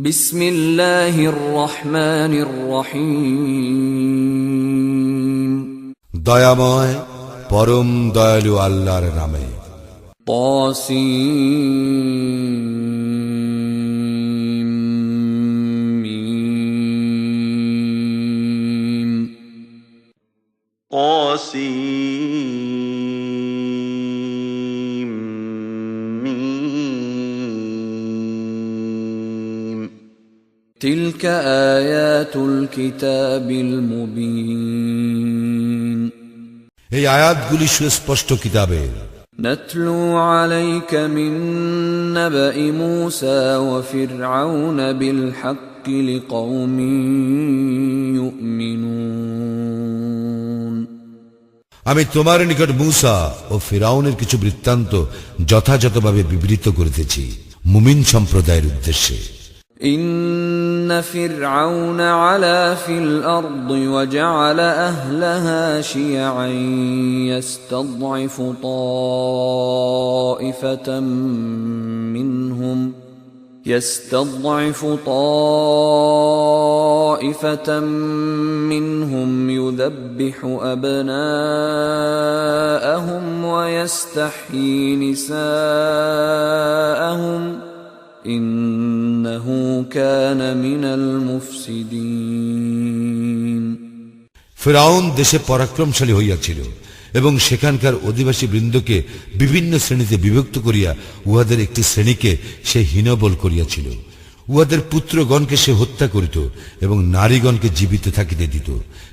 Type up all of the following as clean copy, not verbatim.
বিসমিল্লাহির রহমানির রহিম। দয়াময় পরম দয়ালু আল্লাহর নামে। তাসিম মিম। তাসিম মিম। তিলকা আয়াতুল কিতাবিল মুবিন। এই আয়াতগুলি সুস্পষ্ট কিতাবের। نتلو عليك من نبأ موسى وفرعون بالحق لقوم يؤمنون। আমি তোমার নিকট মূসা ও ফিরাউনের কিছু বৃত্তান্ত যথাযথভাবে বিবৃত করিতেছি মুমিন সম্প্রদায়ের উদ্দেশ্যে। إن فرعون علا في الأرض وجعل أهلها شيعا يستضعف طائفة منهم يذبح أبناءهم ويستحيي نساءهم إنه كان من المفسدين। ফিরাউন দেশে পরাক্রমশালী হইয়াছিল এবং সেখানকার অধিবাসী বৃন্দকে বিভিন্ন শ্রেণীতে বিভক্ত করিয়া উহাদের একটি শ্রেণীকে সে হীনবল করিয়াছিল। উহাদের পুত্রগণকে সে হত্যা করিত এবং নারীগণকে জীবিত থাকিতে দিত।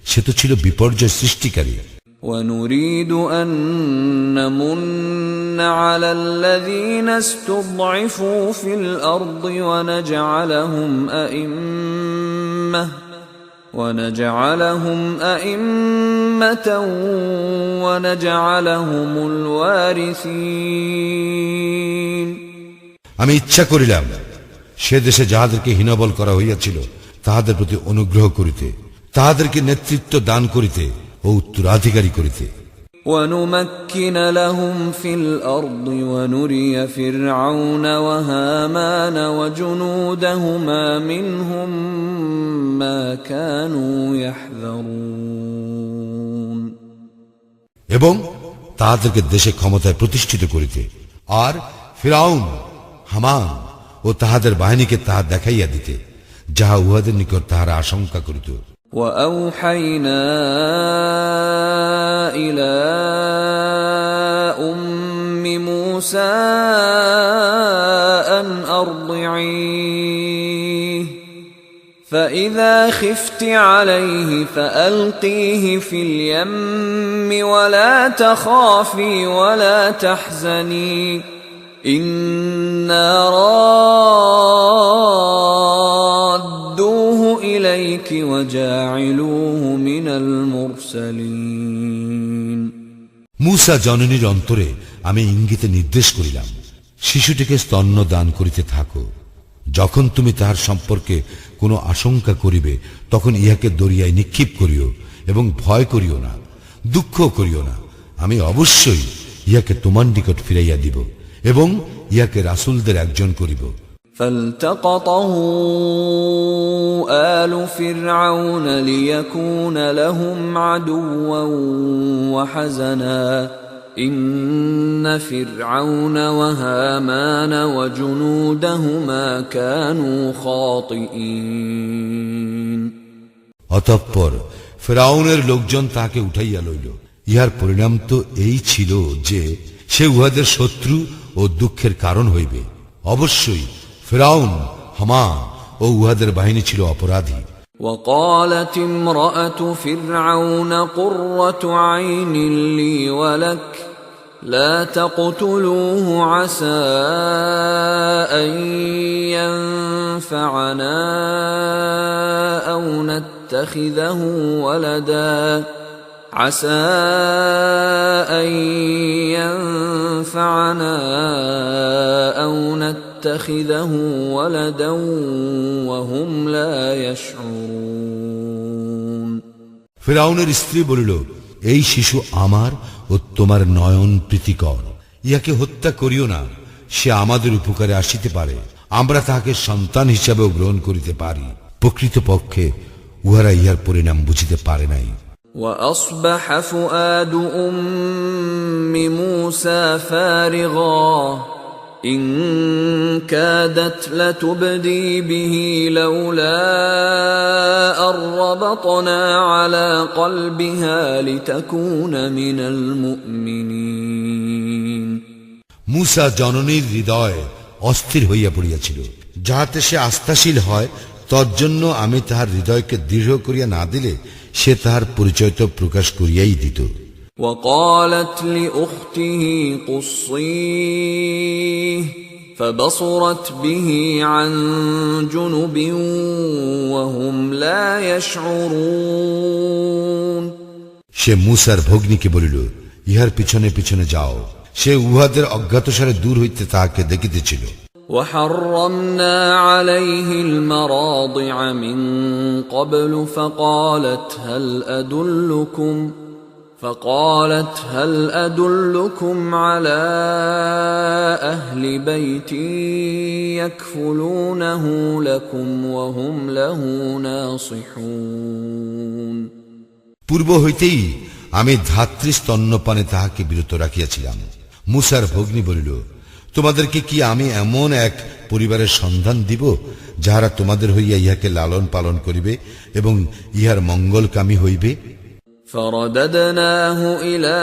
সে তো ছিল বিপর্যয় সৃষ্টিকারী। ونريد أن نمن على الذين استضعفوا في الأرض ونجعلهم أئمة ونجعلهم الوارثين। আমি ইচ্ছা করিলাম সে দেশে যাহাদেরকে হীনবল করা হইয়াছিল তাহাদের প্রতি অনুগ্রহ করিতে, তাহাদেরকে নেতৃত্ব দান করিতে ও উত্তরাধিকারী করিতে। ونمكن لهم في الأرض ونري فرعون وهامان وجنودهما منهم ما كانوا يحذرون। এবং তাহাদেরকে দেশে ক্ষমতায় প্রতিষ্ঠিত করিতে আর ফিরাউন, হামান ও তাহাদের বাহিনীকে তাহা দেখাইয়া দিতে যাহা উহাদের নিকট তাহারা আশঙ্কা করিত। وأوحينا إلى أم موسى أن أرضعيه فإذا خفت عليه فألقيه في اليم ولا تخافي ولا تحزني إنا رادوه إليك وجاعلوه من المرسلين। মূসা জননীর অন্তরে আমি ইঙ্গিতে নির্দেশ করিলাম, শিশুটিকে স্তন্য দান করিতে থাকো। যখন তুমি তাহার সম্পর্কে কোনো আশঙ্কা করিবে তখন ইহাকে দরিয়ায় নিক্ষেপ করিও এবং ভয় করিও না, দুঃখ করিও না। আমি অবশ্যই ইহাকে তোমার নিকট ফিরাইয়া দিব এবং ইহাকে রাসূলদের একজন করিব। فالتقطه آل فرعون ليكون لهم عدوا وحزنا إن فرعون وهامان وجنودهما كانوا خاطئين। অতঃপর ফিরাউনের লোকজন তাকে উঠাইয়া লইল। ইহার পরিণাম তো এই ছিল যে সে উহাদের শত্রু ও দুঃখের কারণ হইবে। অবশ্যই ফিরাউন, হামান ও উহাদের বাহিনী ছিল অপরাধী। وقالت امرأة فرعون قرة عين لي ولك لا تقتلوه عسى أن ينفعنا أو نتخذه ولدا عسى أن ينفعنا أو نتخذه ولدا وهم لا يشعرون। ফিরাউনের স্ত্রী বলিল, এই শিশু আমার ও তোমার নয়ন প্রীতিকর, ইহাকে হত্যা করিও না, সে আমাদের উপকারে আসিতে পারে। আমরা তাহাকে সন্তান হিসাবেও গ্রহণ করিতে পারি। প্রকৃতপক্ষে উহারা ইহার পরিণাম বুঝিতে পারে নাই। وأصبح فؤاد أم موسى فارغا إن كادت لتبدي به لولا أن ربطنا على قلبها لتكون من المؤمنين মুসা জননীর হৃদয় অস্থির হইয়া পড়িয়াছিল, যাহাতে সে আস্থাশীল হয়। তজ্জন্য আমি তাহার হৃদয়কে দৃঢ় করিয়া না দিলে সে তাহার পরিচয় তো প্রকাশ করিয়াই দিত। وقالت لأخته قصيه فبصرت به عن جنب وهم لا يشعرون সে মুসার ভগ্নীকে বলিল, ইহার পিছনে পিছনে যাও। সে উহাদের অজ্ঞাতসারে দূর হইতে তাহাকে দেখিতেছিল। وحرمنا عليه المراضع من قبل فقالت هل أدلكم على أهل بيت يكفلونه لكم وهم له ناصحون পূর্ব হইতেই আমি ধাত্রী স্তন্যপানে তাহাকে বিরত রাখিয়াছিলাম। মুসার ভগ্নী বলিল, তোমাদেরকে কি আমি এমন এক পরিবারের সন্ধান দিব যাহারা তোমাদের হইয়া ইহাকে লালন পালন করিবে এবং ইহার মঙ্গলকামী হইবে? فرددناه إلى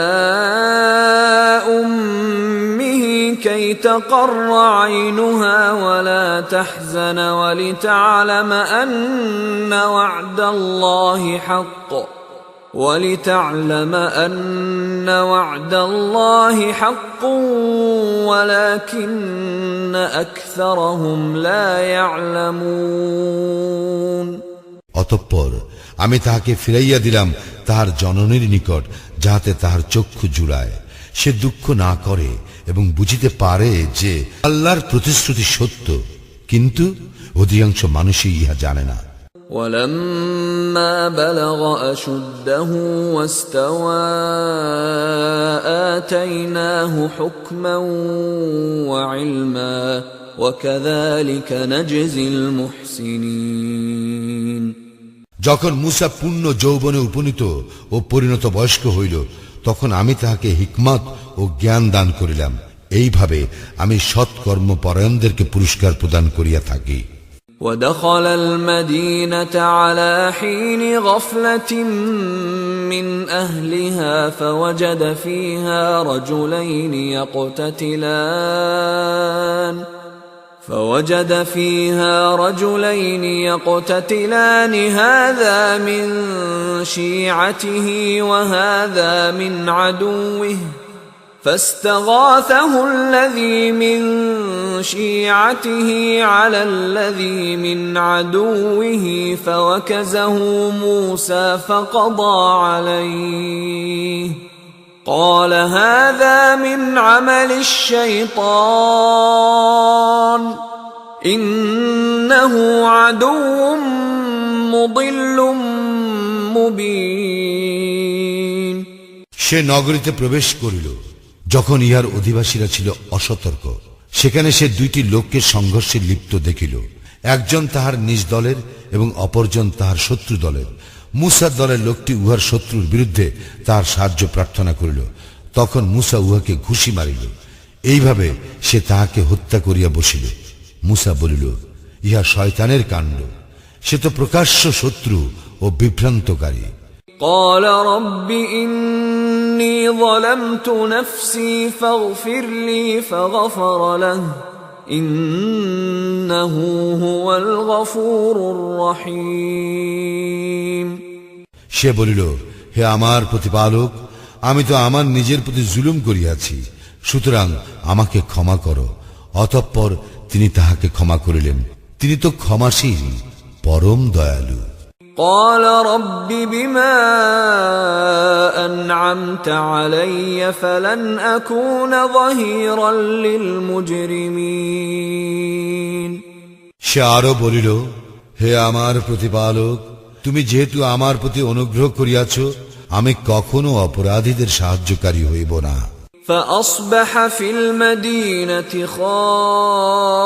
أمه كي تقر عينها ولا تحزن ولتعلم أن وعد الله حق ولكن أكثرهم لا يعلمون অতঃপর আমি তাহাকে ফিরাইয়া দিলাম তাহার জননীর নিকট, যাহাতে তাহার চক্ষু জুড়ায়, সে দুঃখ না করে এবং বুঝিতে পারে যে আল্লাহর প্রতিশ্রুতি সত্য, কিন্তু অধিকাংশ মানুষই ইহা জানে না। ولما بلغ أشده واستوى آتيناه حكما وعلما وكذلك نجزي المحسنين যখন মুসা পূর্ণ যৌবনে উপনীত ও পরিণত বয়স্ক হইল, তখন আমি তাহাকে হিকমত ও জ্ঞান দান করিলাম। এইভাবে আমি সৎকর্মপরায়ণদেরকে পুরস্কার প্রদান করিয়া থাকি। ودخل المدينة على حين غفلة من أهلها فوجد فيها رجلين يقتتلان هذا من شيعته وهذا من عدوه فاستغاثه الذي من شيعته على الذي من عدوه فوكزه موسى فقضى عليه قال هذا من عمل الشيطان إنه عدو مضل مبين সে নগরীতে প্রবেশ করিল যখন ইহার অধিবাসীরা ছিল অসতর্ক। সেখানে সে দুইটি লোককে সংঘর্ষে লিপ্ত দেখিল, একজন তাহার নিজ দলের এবং অপরজন তাহার শত্রু দলের। মুসার দলের লোকটি উহার শত্রুর বিরুদ্ধে তাহার সাহায্য প্রার্থনা করিল। তখন মুসা উহাকে ঘুষি মারিল। এইভাবে সে তাহাকে হত্যা করিয়া বসিল। মুসা বলিল, ইহা শয়তানের কাণ্ড, সে তো প্রকাশ্য শত্রু ও বিভ্রান্তকারী। قال رب إني ظلمت نفسي فاغفر لي فغفر له إنه هو الغفور الرحيم সে বলিল, হে আমার প্রতিপালক, আমি তো আমার নিজের প্রতি জুলুম করিয়াছি, সুতরাং আমাকে ক্ষমা করো। অতঃপর তিনি তাহাকে ক্ষমা করিলেন, তিনি তো ক্ষমাশীল, পরম দয়ালু। قال رب بما أنعمت علي فلن أكون ظهيرا للمجرمين সে আরো বলিল, হে আমার প্রতিপালক, তুমি যেহেতু আমার প্রতি অনুগ্রহ করিয়াছ, আমি কখনো অপরাধীদের সাহায্যকারী হইব না। فأصبح في المدينة خائفا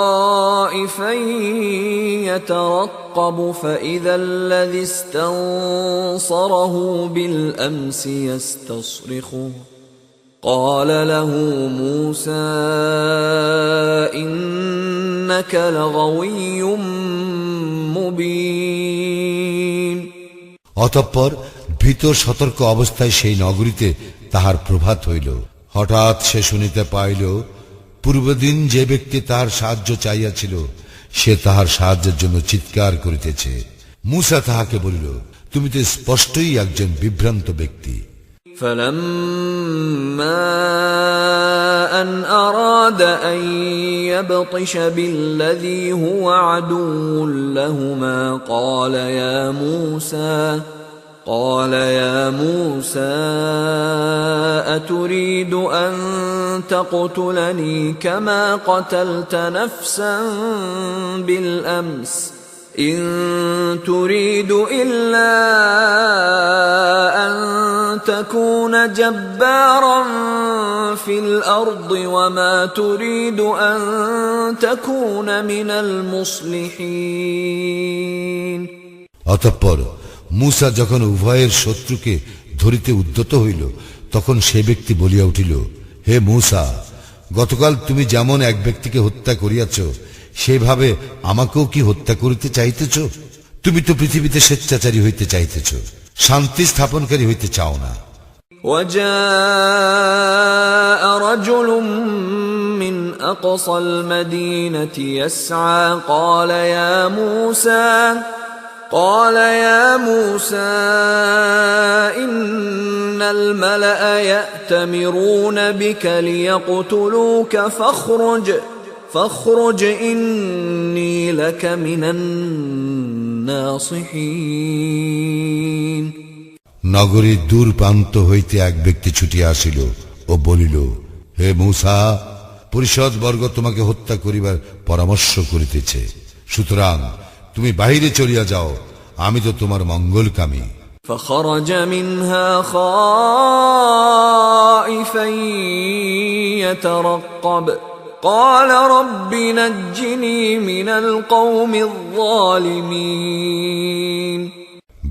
يترقب فإذا الذي استنصره بالأمس يستصرخه قال له موسى إنك لغوي مبين। অতঃপর ভীত সতর্ক অবস্থায় সেই নগরীতে তাহার প্রভাত হইল। হঠাৎ সে শুনিতে পাইল পূর্বদিন যে ব্যক্তি তাহার সাহায্য চাইয়াছিল সে তাহার সাহায্যের জন্য চিৎকার করিতেছে। মূসা তাহাকে বলিল, তুমি তো স্পষ্টই একজন বিভ্রান্ত ব্যক্তি। فلما أن أراد أن يبطش بالذي هو عدو لهما قال يا موسى أتريد أن تقتلني كما قتلت نفسا بالأمس إن تريد إلا أن تكون جبارا في الأرض وما تريد أن تكون من المصلحين। অতঃপর মূসা যখন উভয়ের শত্রুকে ধরিতে উদ্যত হইল তখন সে ব্যক্তি বলিয়া উঠিল, হে মূসা, গতকাল তুমি যেমন এক ব্যক্তিকে হত্যা করিয়াছ সেভাবে আমাকেও কি হত্যা করিতে চাইতেছ? তুমি তো পৃথিবীতে স্বেচ্ছাচারী হইতে চাইতেছ, শান্তি স্থাপনকারী হইতে চাও না। وجاء رجل من أقصى المدينة يسعى قال يا موسى إن الملأ يأتمرون بك ليقتلوك فاخرج إني لك من الناصحين। নগরীর দূর প্রান্ত হইতে এক ব্যক্তি ছুটিয়া আসিল ও বলিল, হে মূসা, পরিষদ বর্গ তোমাকে হত্যা করিবার পরামর্শ করিতেছে, সুতরাং তুমি বাহিরে চলিয়া যাও, আমি তো তোমার মঙ্গলকামী। فخرج منها خائفا يترقب قال رب نجني من القوم الظالمين।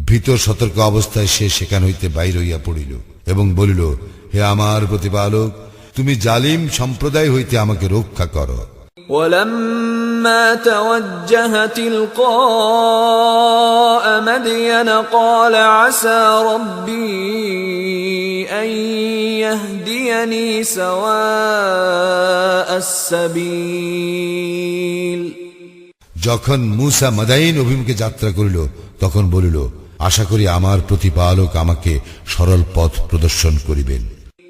ভীত সতর্ক অবস্থায় সে সেখান হইতে বাইর হইয়া পড়িল এবং বলিল, হে আমার প্রতিপালক, তুমি জালিম সম্প্রদায় হইতে আমাকে রক্ষা করো। ولما توجه تلقاء مدين قال عسى ربي أن يهديني سواء السبيل। যখন মূসা মাদাইন অভিমুখে যাত্রা করিল তখন বলিল, আশা করি আমার প্রতিপালক আমাকে সরল পথ প্রদর্শন করিবেন।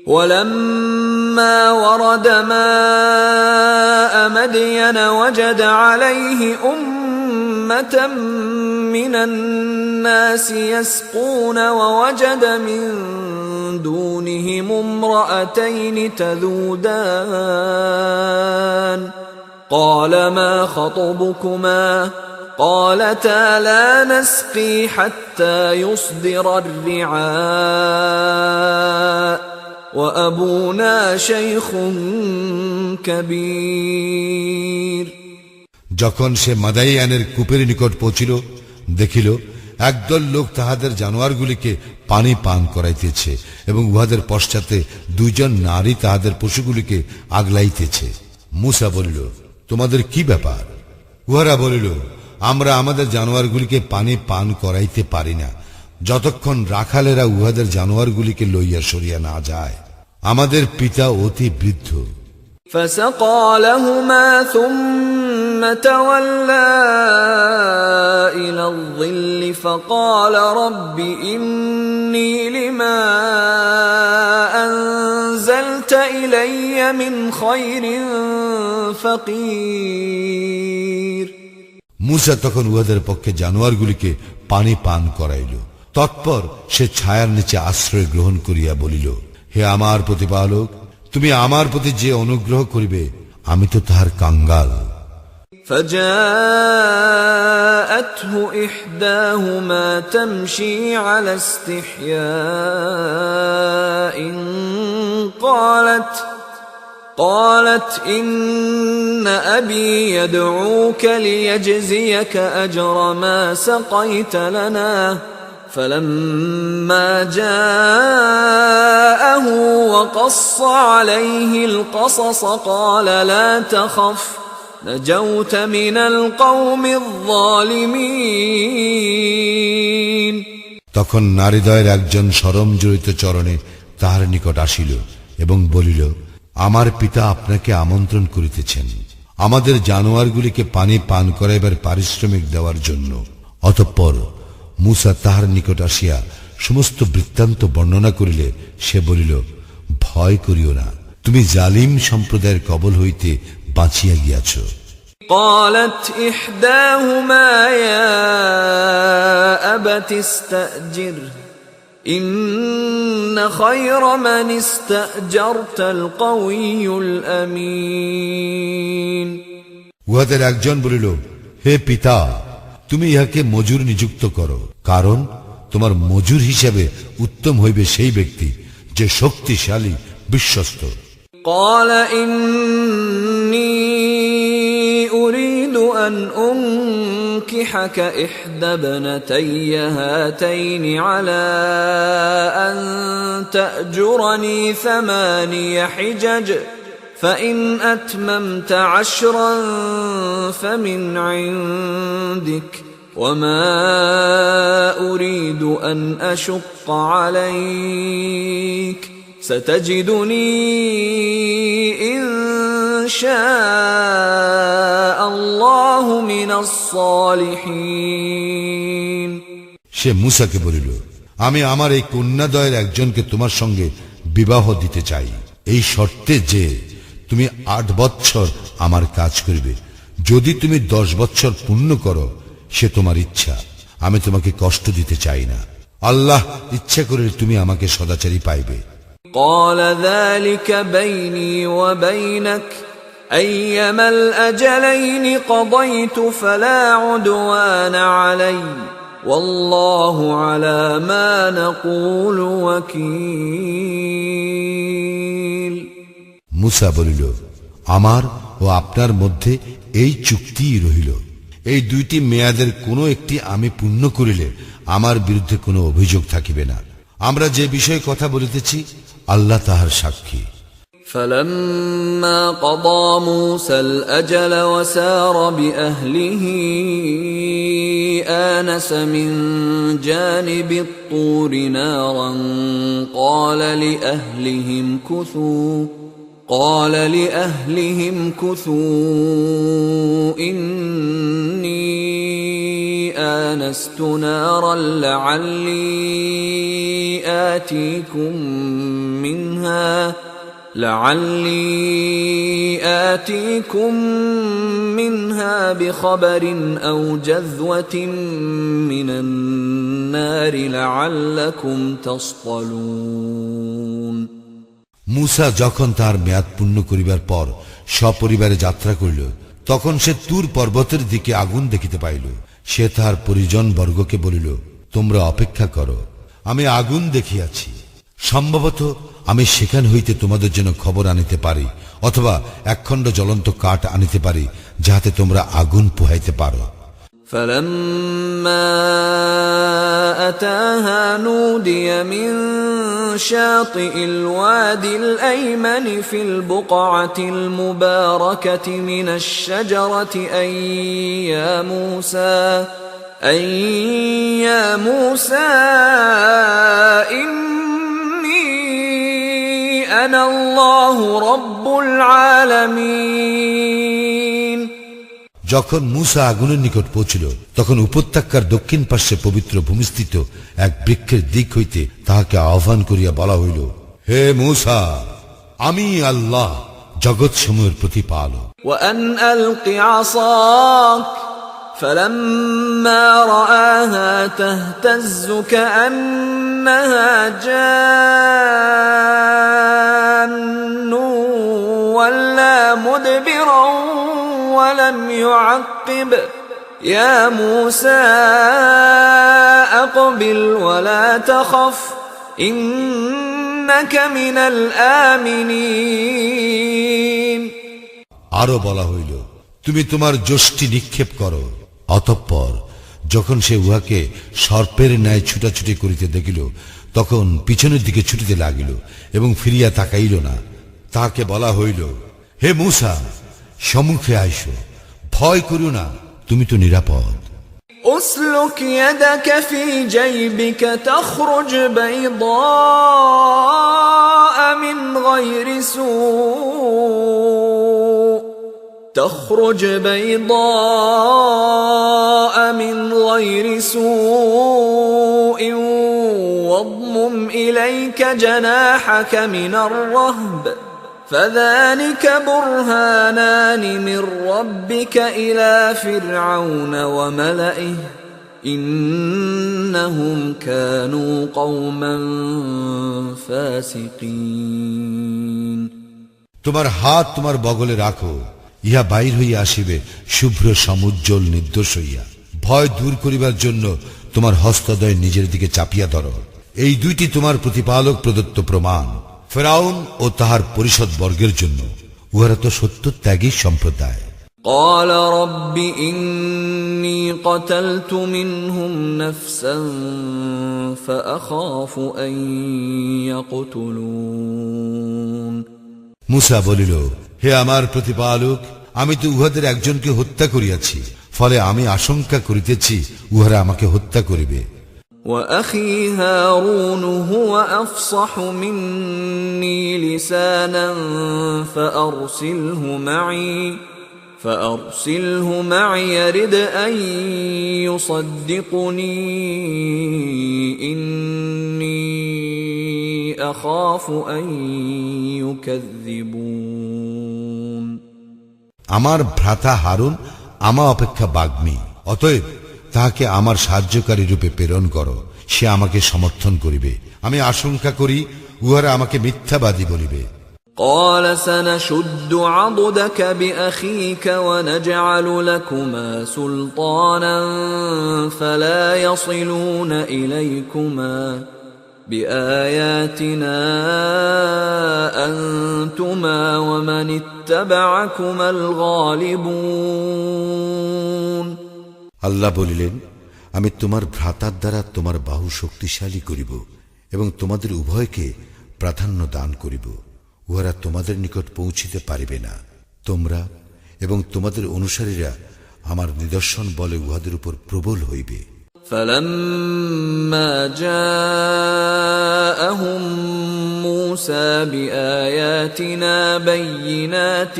ولما ورد ماء مدين وجد عليه أمة من الناس يسقون ووجد من دونهم امرأتين تذودان قال ما خطبكما قالتا لا نسقي حتى يصدر الرعاء وأبونا شيخ كبير। যখন সে মাদাইয়ানের কূপের নিকট পৌঁছিল দেখিল একদল লোক তাহাদের জানোয়ারগুলিকে পানি পান করাইতেছে এবং উহাদের পশ্চাতে দুইজন নারী তাহাদের পশুগুলিকে আগলাইতেছে। মূসা বলিল, তোমাদের কি ব্যাপার? উহারা বলিল, আমরা আমাদের জানোয়ারগুলিকে পানি পান করাইতে পারি না যতক্ষণ রাখালেরা উহাদের জানোয়ারগুলিকে লইয়া সরিয়া না যায়। আমাদের পিতা অতি বৃদ্ধ। فسقى لهما ثم تولى إلى الظل فقال رب إني لما أنزلت إلي من خير فقير। মূসা তখন উহাদের পক্ষে জানোয়ারগুলিকে পানি পান করাইল। তৎপর সে ছায়ার নিচে আশ্রয় গ্রহণ করিয়া বলিল, হে আমার প্রতিপালক, তুমি আমার প্রতি যে অনুগ্রহ করিবে আমি তো তাহার কাঙ্গাল। فجاءته إحداهما تمشي على استحياء قالت إن أبي يدعوك ليجزيك أجر ما سقيت لنا فلما جاءه وقص عليه القصص قال لا تخف نجوت من القوم الظالمين তখন নারীদ্বয়ের একজন শরম জড়িত চরণে তাহার নিকট আসিল এবং বলিল, আমার পিতা আপনাকে আমন্ত্রণ করিতেছেন আমাদের জানোয়ারগুলিকে পানি পান করাইবার পারিশ্রমিক দেওয়ার জন্য। অতঃপর মূসা তাহার নিকট আসিয়া সমস্ত বৃত্তান্ত বর্ণনা করিলে সে বলিল, ভয় করিও না, তুমি জালিম সম্প্রদায়ের কবল হইতে বাঁচিয়া গিয়াছ। قالت إحداهما يا أبت استأجره إن خير من استأجرت القوي الأمين উহাদের একজন বলিল, হে পিতা, তুমি ইহাকে মজুর নিযুক্ত করো, কারণ তোমার মজুর হিসাবে উত্তম হইবে সেই ব্যক্তি যে শক্তিশালী বিশ্বস্ত। قال إني أريد أن أنكحك إحدى ابنتي هاتين على أن تأجرني 8 حجج فإن أتممت 10 فمن عندك وما أريد أن أشق عليك ستجدني إن شاء الله من الصالحين সে মূসাকে বলিল, আমি আমার এই কন্যাদ্বয়ের একজনকে তোমার সঙ্গে বিবাহ দিতে চাই, এই শর্তে যে তুমি 8 বৎসর আমার কাজ করিবে। যদি তুমি 10 বৎসর পূর্ণ করো সে তোমার ইচ্ছা, আমি তোমাকে কষ্ট দিতে চাই না। আল্লাহ ইচ্ছা করে তুমি আমাকে সদাচারী পাইবে। قال ذلك بيني وبينك أيما الأجلين قضيت فلا عدوان علي والله على ما نقول وكيل মূসা বলিল, আমার ও আপনার মধ্যে এই চুক্তিই রহিল, এই 2টি মেয়াদের কোনো একটি আমি পূর্ণ করিলে আমার বিরুদ্ধে কোনো অভিযোগ থাকিবে না। আমরা যে বিষয়ে কথা বলিতেছি আল্লাহ তাহার সাক্ষী। فلما قضى موسى الأجل وسار بأهله آنس من جانب الطور نارا قال لأهلهم كثوا إني آنست نارا لعلي آتيكم منها بخبر أو جذوة من النار لعلكم تصطلون মূসা যখন তার মেয়াদ পূর্ণ করিবার পর সপরিবারে যাত্রা করিল, তখন সে তুর পর্বতের দিকে আগুন দেখিতে পাইল। সে তাহার পরিজন বর্গকে বলিল, তোমরা অপেক্ষা করো, আমি আগুন দেখিয়াছি, সম্ভবত আমি সেখান হইতে তোমাদের জন্য খবর আনিতে পারি, অথবা একখণ্ড জ্বলন্ত কাঠ আনিতে পারি, যাহাতে তোমরা আগুন পোহাইতে পারো। فلما أتاها نودي من شاطئ الوادي الأيمن في البقعة المباركة من الشجرة أن يا موسى إني أنا الله رب العالمين যখন মূসা আগুনের নিকট পৌঁছিল, তখন উপত্যকার দক্ষিণ পার্শ্বে পবিত্র ভূমিস্থিত এক বৃক্ষের দিক হইতে তাহাকে আহ্বান করিয়া বলা হইল, হে মূসা, আমি আল্লাহ, জগৎ সমূহের প্রতিপালক। وأن ألق عصاك فلما رآها تهتز كأنها جان ولا مدبرا ولم يعقب يا موسى أقبل ولا تخف إنك من الآمنين আরো বলা হইল, তুমি তোমার যষ্টি নিক্ষেপ করো। অতঃপর যখন সে উহাকে সর্পের ন্যায় ছুটাছুটি করিতে দেখিল, তখন পিছনের দিকে ছুটিতে লাগিল এবং ফিরিয়া তাকাইল না। তাহাকে বলা হইল, হে মূসা, সম্মুখে আইসো, ভয় করিও না, তুমি তো নিরাপদ। أسلك يدك في جيبك تخرج بيضاء من غير سوء واضمم إليك جناحك من الرهب فذلك برهانان من ربك إلى فرعون وملئه إنهم كانوا قوما فاسقين তোমার হাত তোমার বগলে রাখো, ইহা বাইর হইয়া আসিবে শুভ্র সমুজ্জ্বল নির্দোষ হইয়া। ভয় দূর করিবার জন্য তোমার হস্তদ্বয় নিজের দিকে চাপিয়া ধরো। এই দুইটি তোমার প্রতিপালক প্রদত্ত প্রমাণ ফেরাউন ও তাহার পরিষদ বর্গের জন্য। উহারা তো সত্যত্যাগী সম্প্রদায়। قال رب إني قتلت منهم نفسا فأخاف أن يقتلون মূসা বলিল, হে আমার প্রতিপালক, আমি তো উহাদের একজনকে হত্যা করিয়াছি, ফলে আমি আশঙ্কা করিতেছি উহারা আমাকে হত্যা করিবে। وأخي هارون هو أفصح مني لسانا فأرسله معي يرد أن يصدقني إني أخاف أن يكذبون আমার ভ্রাতা হারুন আমা অপেক্ষা বাগ্মী, অতএব তাহাকে আমার সাহায্যকারী রূপে প্রেরণ করো, সে আমাকে সমর্থন করিবে। আমি আশঙ্কা করি উহারা আমাকে মিথ্যাবাদী বলিবে। قال سنشد عضدك بأخيك ونجعل لكما سلطانا فلا يصلون إليكما بآياتنا أنتما ومن اتبعكما الغالبون আল্লাহ বলিলেন, আমি তোমার ভ্রাতার দ্বারা তোমার বাহু শক্তিশালী করিব এবং তোমাদের উভয়কে প্রাধান্য দান করিব। উহারা তোমাদের নিকট পৌঁছিতে পারিবে না। তোমরা এবং তোমাদের অনুসারীরা আমার নিদর্শন বলে উহাদের উপর প্রবল হইবে। فلما جاءهم موسى بآياتنا بينات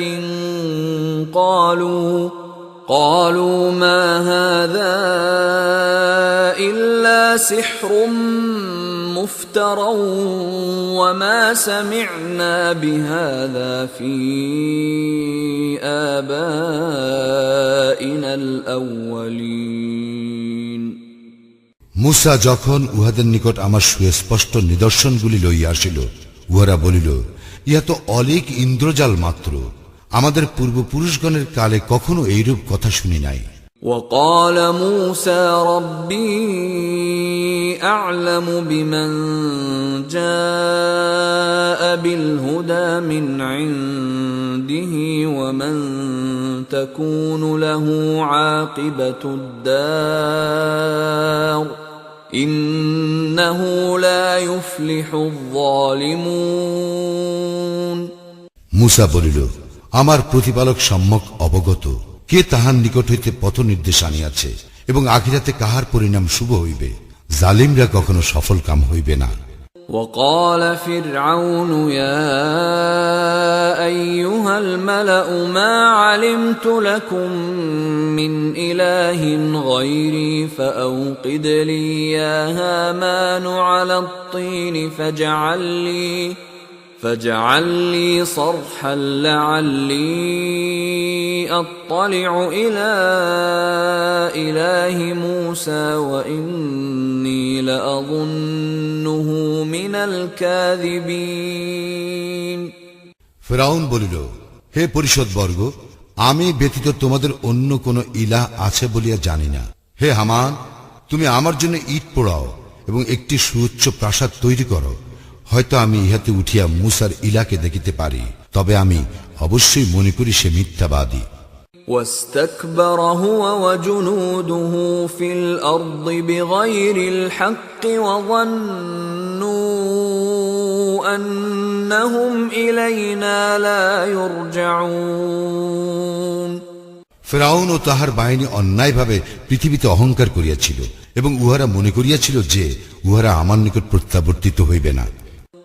قالوا ما هذا إلا سحر مفترى وما سمعنا بهذا في آبائنا الأولين মূসা যখন উহাদের নিকট আমার সুস্পষ্ট নিদর্শনগুলি লইয়া আসিল, উহারা বলিল, ইহা তো অলীক ইন্দ্রজাল মাত্র, আমাদের পূর্বপুরুষগণের কালে কখনো এইরূপ কথা শুনি নাই। وقال موسى ربي أعلم بمن جاء بالهدى من عنده ومن تكون له عاقبة الدار إنه لا يفلح الظالمون মূসা বলিল, আমার প্রতিপালক সম্যক অবগত, কে তাহার নিকট হইতে পথ নির্দেশ আনিয়াছে এবং আখিরাতে কাহার পরিণাম শুভ হইবে। জালিমরা কখনো সফল কাম হইবে না। وقال فرعون يا أيها الملأ ما علمت لكم من إله غيري فأوقد لي يا هامان على الطين فاجعل لي صرحا لعلي أطلع إلى إله موسى وإني لأظنه من الكاذبين ফিরআউন বলিল, হে পরিষদবর্গ, আমি ব্যতীত তোমাদের অন্য কোন ইলাহ আছে বলিয়া জানি না। হে হামান, তুমি আমার জন্য ইট পোড়াও এবং একটি সুউচ্চ প্রাসাদ তৈরি করো। হয়তো আমি ইহাতে উঠিয়া মুসার ইলাকে দেখিতে পারি, তবে আমি অবশ্যই মনে করি সে মিথ্যাবাদী। واستكبر هو وجنوده في الأرض بغير الحق وظنوا أنهم إلينا لا يرجعون। ফিরআউন ও তাহার বাহিনী অন্যায়ভাবে পৃথিবীতে অহংকার করিয়াছিল এবং উহারা মনে করিয়াছিল যে উহারা আমার নিকট প্রত্যাবর্তিত হইবে না।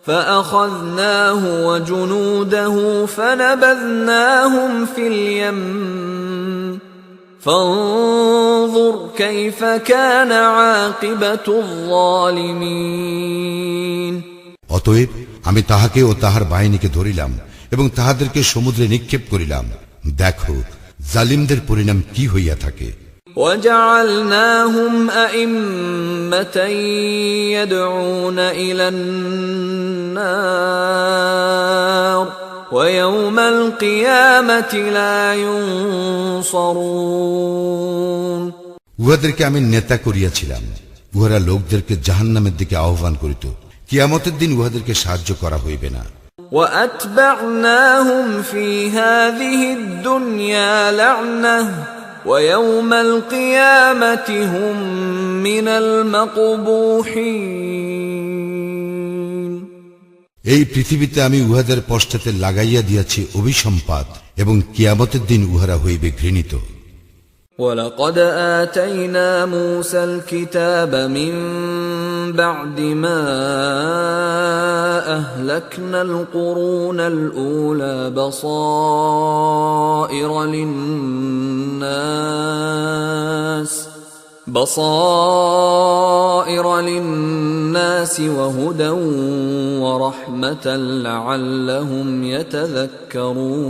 فأخذناه وجنوده فنبذناهم في اليم فانظر كيف كان عاقبة الظالمين। অতএব আমি তাহাকে ও তাহার বাহিনীকে ধরিলাম এবং তাহাদেরকে সমুদ্রে নিক্ষেপ করিলাম। দেখো জালিমদের পরিণাম কি হইয়া থাকে। وجعلناهم أئمة يدعون إلى النار ويوم القيامة لا ينصرون। উহাদেরকে আমি নেতা করিয়াছিলাম, উহারা লোকদেরকে জাহান্নামের দিকে আহ্বান করিত। কিয়ামতের দিন উহাদেরকে সাহায্য করা হইবে না। وأتبعناهم في هذه الدنيا لعنة ويوم القيامة هم من المقبوحين। এই পৃথিবীতে আমি উহাদের পশ্চাতে লাগাইয়া দিয়াছি অভিসম্পাত এবং কিয়ামতের দিন উহারা হইবে ঘৃণিত। ولقد آتينا موسى الكتاب من بعد ما أهلكنا القرون الأولى بصائر للناس وهدى ورحمة لعلهم يتذكرون।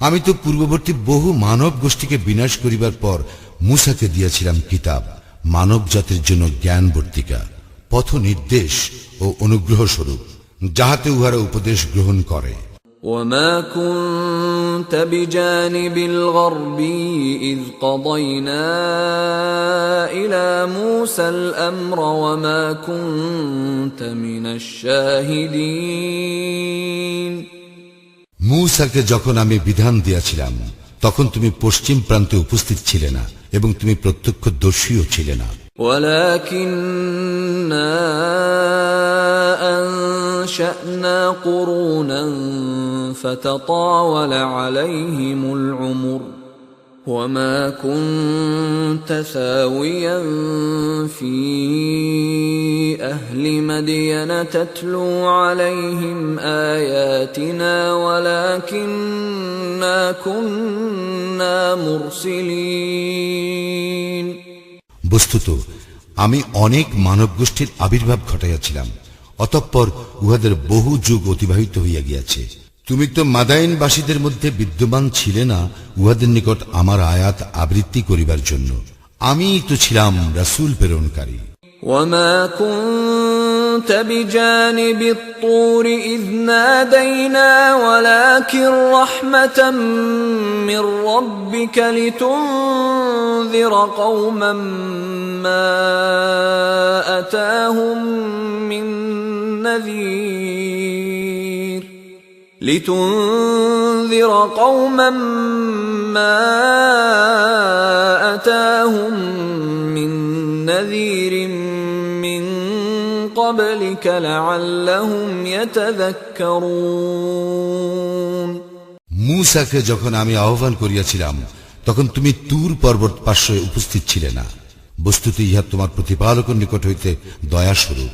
আমি তো পূর্ববর্তী বহু মানব গোষ্ঠীকে বিনাশ করিবার পর মূসাকে দিয়াছিলাম কিতাব, মানব জাতির জন্য জ্ঞান বর্তিকা, পথ নির্দেশ ও অনুগ্রহ স্বরূপ, যাহাতে উহারা উপদেশ গ্রহণ করে। وما كنت بجانب الغربي إذ قضينا إلى موسى الأمر وما كنت من الشاهدين। মূসাকে যখন আমি বিধান দিয়াছিলাম তখন তুমি পশ্চিম প্রান্তে উপস্থিত ছিলে না এবং তুমি প্রত্যক্ষদর্শীও ছিলে না। ولكننا أنشأنا قرونا فتطاول عليهم العمر وما كنت ثاويا في أهل مدين تتلو عليهم آياتنا ولكننا كنا مرسلين। বস্তুত আমি অনেক মানব গোষ্ঠীর আবির্ভাব ঘটাইয়াছিলাম, অতঃপর উহাদের বহু যুগ অতিবাহিত হইয়া গিয়াছে। তুমি তো মাদাইনবাসীদের মধ্যে বিদ্যমান ছিলে না উহাদের নিকট আমার আয়াত আবৃত্তি করিবার জন্য। আমিই তো ছিলাম রাসূল প্রেরণকারী। وما كنت بجانب الطور إذ نادينا ولكن رحمة من ربك لتنذر قوما ما أتاهم من نذير لتنذر قوما ما أتاهم من نذير من قبلك لعلهم يتذكرون। মূসাকে যখন আমি আহ্বান করিয়াছিলাম তখন তুমি তুর পর্বত পার্শ্বে উপস্থিত ছিলে না। বস্তুত ইহা তোমার প্রতিপালকের নিকট হইতে দয়াস্বরূপ,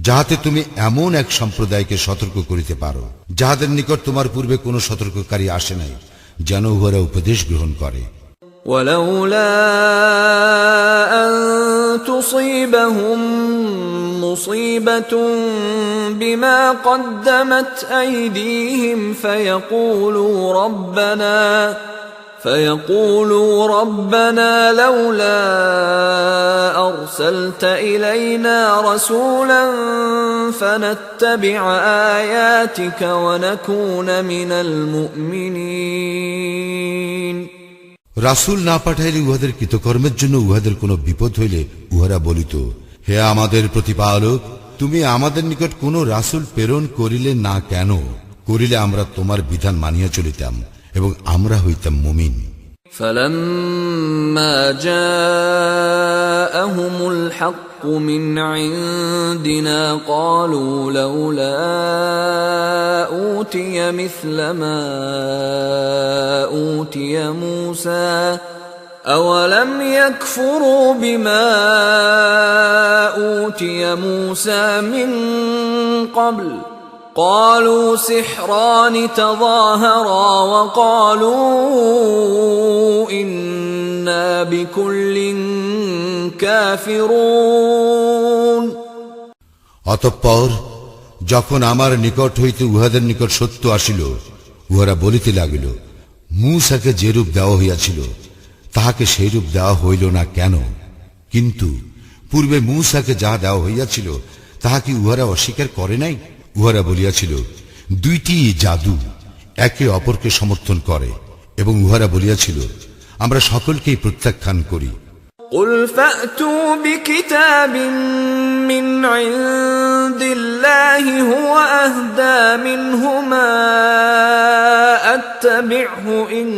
যাহাতে তুমি এমন এক সম্প্রদায়কে সতর্ক করিতে পারো যাহাদের নিকট তোমার পূর্বে কোন সতর্ককারী আসে নাই, যেন উহারা উপদেশ গ্রহণ করে। ولولا أن تصيبهم مصيبة بما قدمت أيديهم فيقولوا ربنا لولا أرسلت إلينا رسولا فنتبع آياتك ونكون من المؤمنين রাসূল না পাঠাইলে উহাদের কৃতকর্মের জন্য উহাদের কোনো বিপদ হইলে উহারা বলিত, হে আমাদের প্রতিপালক, তুমি আমাদের নিকট কোন রাসূল প্রেরণ করিলে না কেন? করিলে আমরা তোমার বিধান মানিয়া চলিতাম এবং আমরা হইতাম মুমিন। فلما جاءهم الحق من عندنا قالوا لولا أوتي مثل ما أوتي موسى أولم يكفروا بما أوتي موسى من قبل قالوا سحران تظاهرا وقالوا إنا بكل كافرون অতঃপর যখন আমার নিকট হইতে উহাদের নিকট সত্য আসিল, উহারা বলিতে লাগিল, মূসাকে যে রূপ দেওয়া হইয়াছিল তাহাকে সেই রূপ দেওয়া হইল না কেন? কিন্তু পূর্বে মূসাকে যাহা দেওয়া হইয়াছিল তাহা কি উহারা অস্বীকার করে নাই? উহারা বলিয়াছিল, দুইটি জাদু একে অপরকে সমর্থন করে, এবং উহারা বলিয়াছিল, আমরা সকলকেই প্রত্যাখ্যান করি। قل فأتوا بكتاب من عند الله هو أهدى منهما أتبعه إن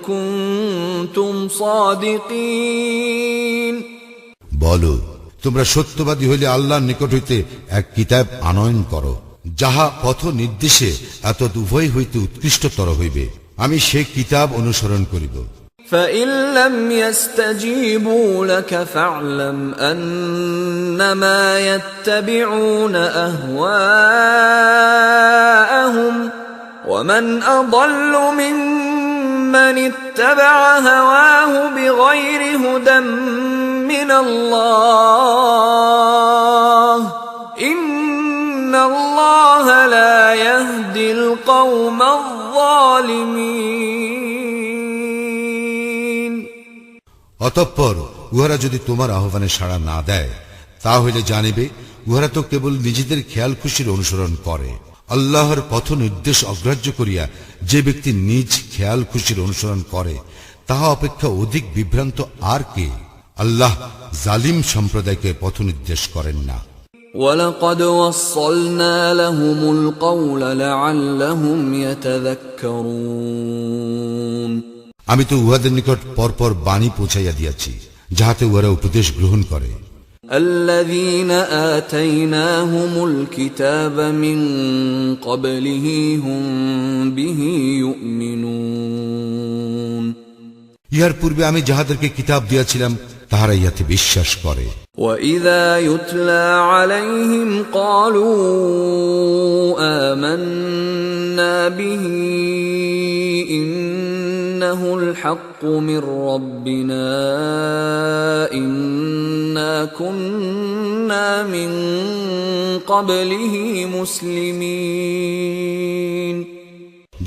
كنتم صادقين বলো, তোমরা সত্যবাদী হইলে আল্লাহর নিকট হইতে এক কিতাব আনয়ন করো, যাহা পথ নির্দেশে এত উভয় হইতে উৎকৃষ্টতর হইবে। আমি সে কিতাব অনুসরণ করিব। فإن لم يستجيبوا لك فاعلم أنما يتبعون أهواءهم ومن أضل ممن اتبع هواه بغير هدى من الله إن الله لا يهدي القوم الظالمين অতঃপর উহারা যদি তোমার আহ্বানে সাড়া না দেয়, তাহলে জানিবে উহারা তো কেবল নিজেদের খেয়াল খুশির অনুসরণ করে। আল্লাহর পথ নির্দেশ অগ্রাহ্য করিয়া যে ব্যক্তি নিজ খেয়াল খুশির অনুসরণ করে তাহা অপেক্ষা অধিক বিভ্রান্ত আর কে? আল্লাহ জালিম সম্প্রদায়কে পথ নির্দেশ করেন না। وَلَقَدْ وَصَّلْنَا لَهُمُ الْقَوْلَ لَعَلَّهُمْ يَتَذَكَّرُونَ আমি তো উহাদের নিকট পরপর বাণী পৌঁছাইয়া দিয়াছি, যাহাতে উহারা উপদেশ গ্রহণ করে। الَّذِينَ آتَيْنَاهُمُ الْكِتَابَ مِنْ قَبْلِهِ هُمْ بِهِ يُؤْمِنُونَ ইহার পূর্বে আমি যাহাদেরকে কিতাব দিয়াছিলাম তাহারা ইহাতে বিশ্বাস করে। وَإِذَا يُتْلَى عَلَيْهِمْ قَالُوا آمَنَّا بِهِ إِنَّهُ الْحَقُّ مِنْ رَبِّنَا إِنَّا كُنَّا مِنْ قَبْلِهِ مُسْلِمِينَ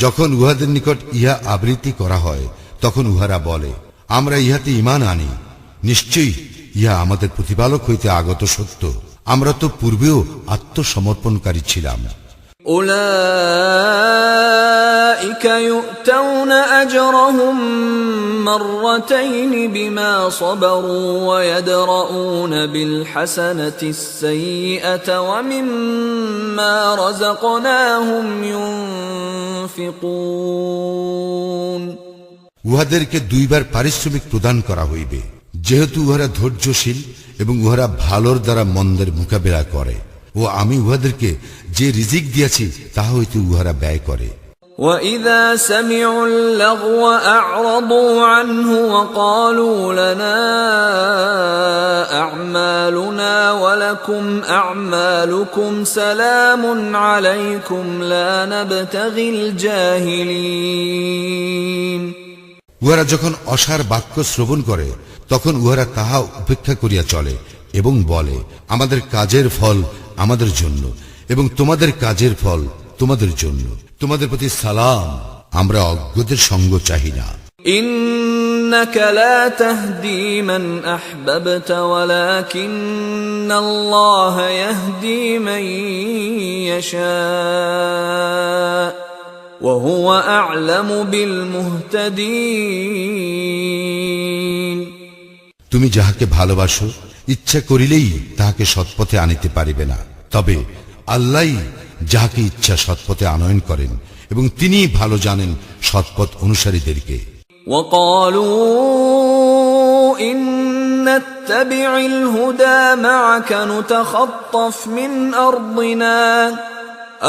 যখন উহাদের নিকট ইহা আবৃত্তি করা হয়, তখন উহারা বলে, আমরা ইহাতে ঈমান আনি, নিশ্চয়ই ইহা আমাদের প্রতিপালক হইতে আগত সত্য, আমরা তো পূর্বেও আত্মসমর্পণকারী ছিলাম। أولئك يؤتون أجرهم مرتين بما صبروا ويدرؤون بالحسنة السيئة ومما رزقناهم ينفقون উহাদেরকে দুইবার পারিশ্রমিক প্রদান করা হইবে, যেহেতু উহারা ধৈর্যশীল এবং উহারা ভালোর দ্বারা মন্দের মোকাবেলা করে, ও আমি উহাদেরকে যে রিজিক দিয়াছি তাহা হইতে উহারা ব্যয় করে। وَإِذَا سَمِعُوا اللَّغْوَ أَعْرَضُوا عَنْهُ وَقَالُوا لَنَا أَعْمَالُنَا وَلَكُمْ أَعْمَالُكُمْ سَلَامٌ عَلَيْكُمْ لَا نَبْتَغِي الْجَاهِلِينَ উহারা যখন অসার বাক্য শ্রবণ করে, তখন উহারা তাহা উপেক্ষা করিয়া চলে এবং বলে, আমাদের কাজের ফল আমাদের জন্য এবং তোমাদের কাজের ফল তোমাদের জন্য, তোমাদের প্রতি সালাম, আমরা অজ্ঞদের সঙ্গ চাহি না। إنك لا تهدي من أحببت ولكن الله يهدي من يشاء وهو أعلم بالمهتدين তুমি যাহাকে ভালোবাসো ইচ্ছা করিলেই তাহাকে সৎপথে আনিতে পারিবে না, তবে আল্লাহই যাহাকে ইচ্ছা সৎপথে আনয়ন করেন এবং তিনিই ভালো জানেন সৎপথ অনুসারীদেরকে। وقالوا إن نتبع الهدى معك نتخطف من أرضنا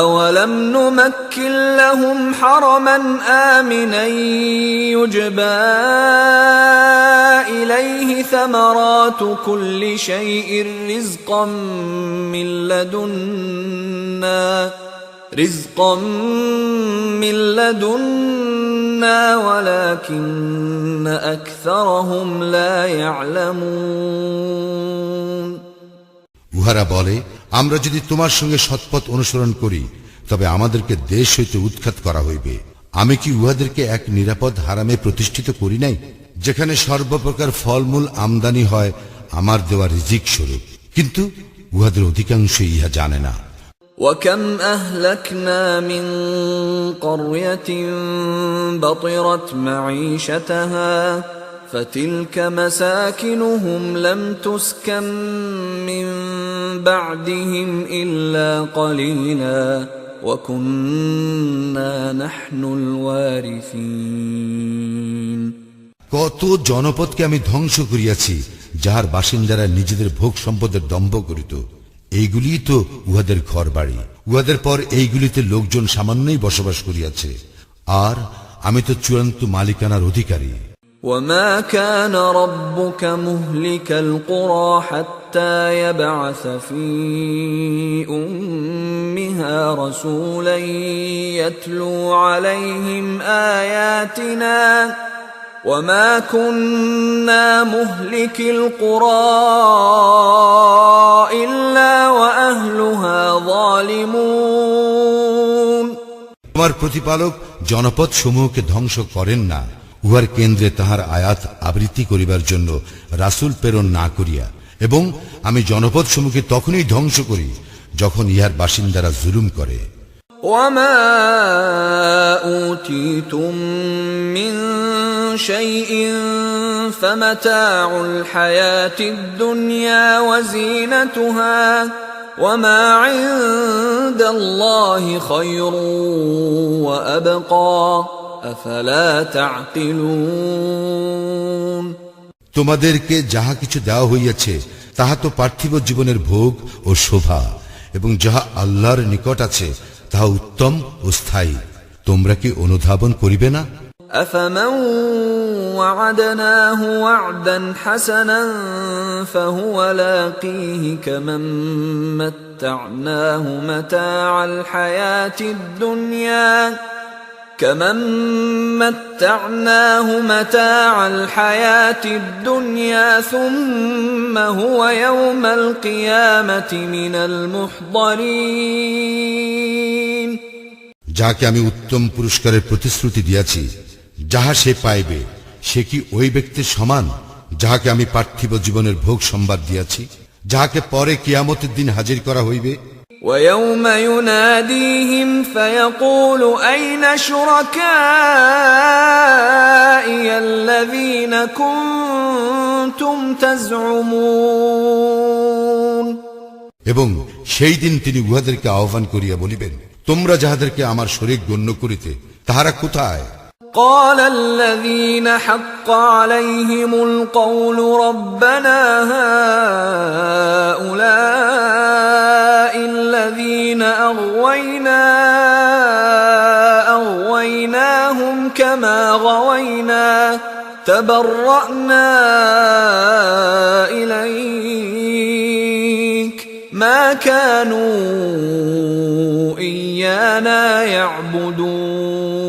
أولم نمكن لهم حرما آمنا يجبى إليه ثمرات كل شيء رزقا من لدنا ولكن أكثرهم لا يعلمون উহারা বলে, আমরা যদি তোমার সঙ্গে সৎপথ অনুসরণ করি তবে আমাদেরকে দেশ হইতে উৎখাত করা হইবে। আমি কি উহাদেরকে এক নিরাপদ হারামে প্রতিষ্ঠিত করি নাই, যেখানে সর্বপ্রকার ফলমূল আমদানি হয় আমার দেওয়া রিজিক স্বরূপ? কিন্তু উহাদের অধিকাংশই ইহা জানে না। وكم أهلكنا من قرية بطرت معيشتها فتلك مساكنهم لم تسكن من بعدهم إلا قليلا وكنا نحن الوارثين কত জনপদকে আমি ধ্বংস করিয়াছি যাহার বাসিন্দারা নিজেদের ভোগ সম্পদের দম্ভ করিত। এইগুলি তো উহাদের ঘর বাড়ি, উহাদের পর এইগুলিতে লোকজন সামান্যই বসবাস করিয়াছে, আর আমি তো চূড়ান্ত মালিকানার অধিকারী। وما كان ربك مهلك القرى حتى يبعث في أمها رسولا يتلو عليهم آياتنا وما كنا مهلك القرى إلا وأهلها ظالمون তোমার প্রতিপালক জনপদ সমূহকে ধ্বংস করেন না উহার কেন্দ্রে তাহার আয়াত আবৃত্তি করিবার জন্য রাসূল প্রেরণ না করিয়া, এবং আমি জনপদ সমূহকে তখনই ধ্বংস করি যখন ইহার বাসিন্দারা জুলুম করে। وما أوتيتم من شيء فمتاع الحياة الدنيا وزينتها وما عند الله خير وأبقى أفلا تعقلون তোমাদেরকে যাহা কিছু দেওয়া হইয়াছে তাহা তো পার্থিব জীবনের ভোগ ও শোভা, এবং যাহা আল্লাহর নিকট আছে তাহা উত্তম ও স্থায়ী। তোমরা কি অনুধাবন করিবে না? أفمن وعدناه وعدا حسنا فهو لاقيه كمن متعناه متاع الحياة الدنيا ثم هو يوم القيامة من المحضرين যাকে আমি উত্তম পুরস্কারের প্রতিশ্রুতি দিয়াছি, যাহা সে পাইবে, সে কি ওই ব্যক্তির সমান যাহাকে আমি পার্থিব জীবনের ভোগ সম্বাদ দিয়াছি, যাহাকে পরে কিয়ামতের দিন হাজির করা হইবে? ويوم يناديهم فيقول أين شركائي الذين كنتم تزعمون এবং সেই দিন তিনি উহাদেরকে আহ্বান করিয়া বলিবেন, তোমরা যাহাদেরকে আমার শরীক গণ্য করিতে তাহারা কোথায়? قال الذين حق عليهم القول ربنا هؤلاء الذين أغويناهم كما غوينا تبرأنا إليك ما كانوا إيانا يعبدون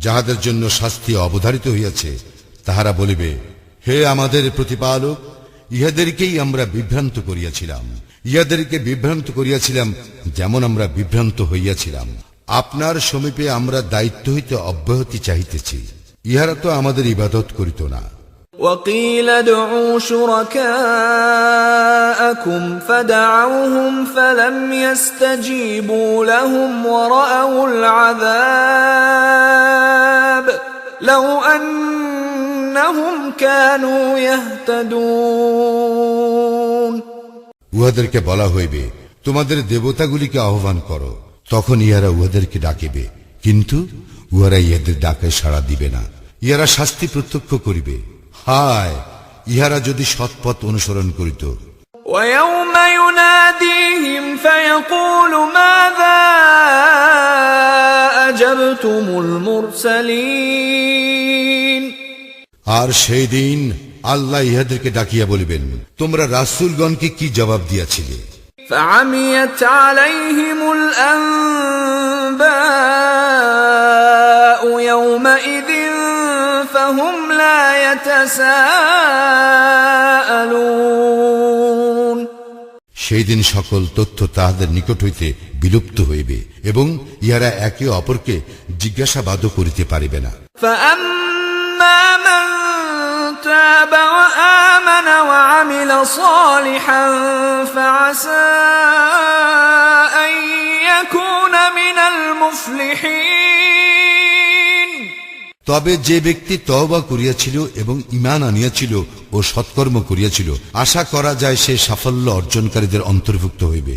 যাহাদের জন্য শাস্তি অবধারিত হইয়াছে তাহারা বলিবে, হে আমাদের প্রতিপালক, ইহাদেরকেই আমরা বিভ্রান্ত করিয়াছিলাম যেমন আমরা বিভ্রান্ত হইয়াছিলাম। আপনার সমীপে আমরা দায়িত্ব হইতে অব্যাহতি চাহিতেছি। ইহারা তো আমাদের ইবাদত করিত না। وقيل ادعوا شركاءكم فدعوهم فلم يستجيبوا لهم ورأوا العذاب لو أنهم كانوا يهتدون উহাদেরকে বলা হইবে, তোমাদের দেবতাগুলিকে আহ্বান করো। তখন ইহারা উহাদেরকে ডাকিবে, কিন্তু উহারা ইহাদের ডাকে সাড়া দিবে না। ইহারা শাস্তি প্রত্যক্ষ করিবে। হায়, ইহারা যদি সৎপথ অনুসরণ করিত। ويوم يناديهم فيقول ماذا أجبتم المرسلين আর সেই দিন আল্লাহ ইহাদেরকে ডাকিয়া বলিবেন, তোমরা রাসূলগণকে কি জবাব দিয়াছিলে? فعميت عليهم الأنباء يومئذ فهم لا يتساءلون সেই দিন সকল তথ্য তাহাদের নিকট হইতে বিলুপ্ত হইবে এবং ইহারা একে অপরকে জিজ্ঞাসাবাদও করিতে পারিবে না। فأما من تاب وآمن وعمل صالحا فعسى أن يكون من المفلحين তবে যে ব্যক্তি তওবা করিয়াছিল এবং ঈমান আনিয়াছিল ও সৎকর্ম করিয়াছিল, আশা করা যায় সে সাফল্য অর্জনকারীদের অন্তর্ভুক্ত হইবে।